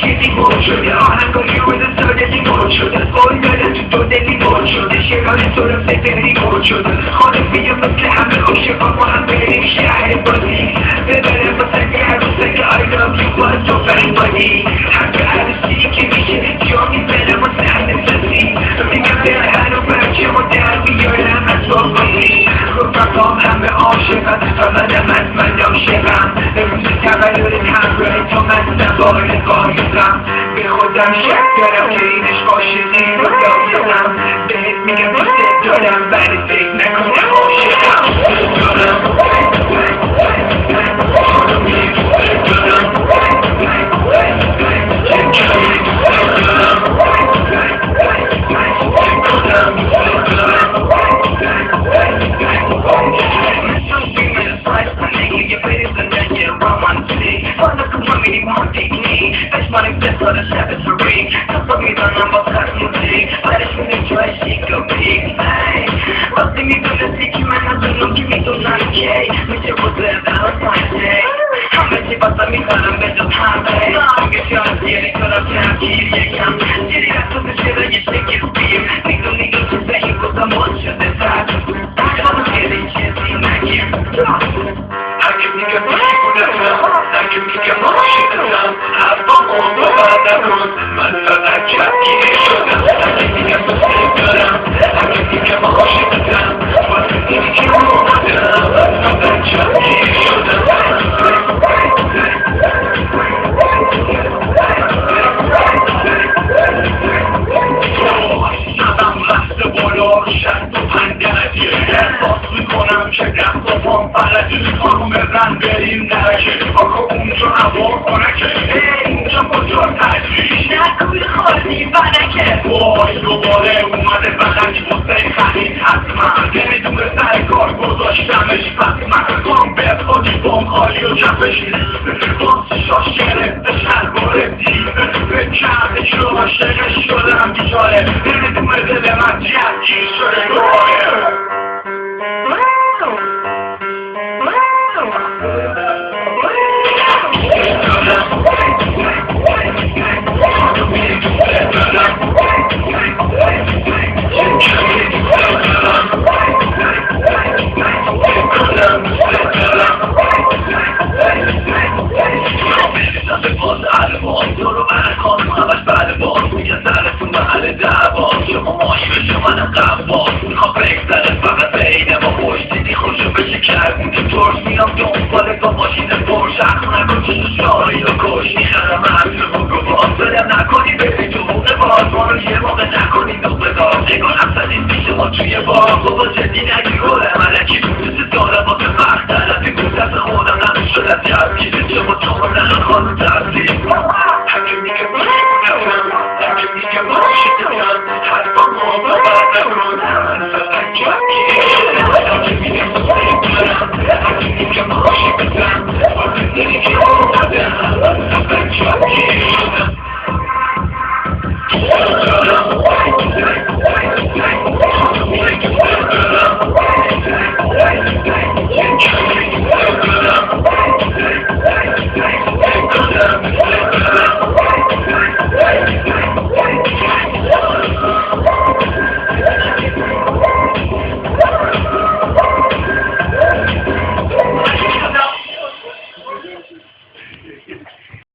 چیزی بود شده آهنگایی روز سادگی بود شده قول دادم تو دلی بود شده شیران تو رو سفری بود شده خانه بیام مثل همه عاشقا ما هم بریم شهر بازی ببرم با سنگی عروسه که I love you باز تو فرمانی حق عروسی که میشه جا میزنم و سهل سازی میگم به هر و بچه ما در بیارم از باقی رفقام همه عاشقم فقط از من عاشقم امروز تولد همراه تو من نبار قایقم به خودم شک دارم که اینش عاشقی رو دارم بهت میگم دوست دارم ولی فکر نکنم عاشقم Money best on the seventh ring. Some of me don't know about that music. But it's when they try to shake a big man. But see me gonna see you man, I don't know, give me some 9K. Me say what's that Valentine's Day. I'm a tip of me, but I'm better time, babe. I'm get your idea, they cut up down, kid, yeah, come. Did it after the shit, you shake it, beer. Nigga, to say you got the much of the time. I'm getting chintzy, man, you. I can make a I can make a motion, من فقط جمعی شدم اگه دیگه مسئله دارم اگه دیگه عاشقتم واسه اینی که اومدم فقط جمعی شدم سبم رفته بالا شد و پندنه باز میکنم که دست و پام فلجی خانوم رن بریم نرکه آقا اونجا هوا کنکه اونجا کجا تجریش نکوی خالی بنکه وای دوباره اومده بخنی واسه خرید حتما نمیدونه سر کار گذاشتمش حتما کام به خودی بام خالی و جفش باز شاش گرفته شلوار دیمه به کردش رو عاشقش شدم بیچاره نمیدونه دل من جمعی شده گوه توی بابا جدی نگی گلم علکی دوست دارم با که وقت دارم که گفتم خودم نمیشدم جمعی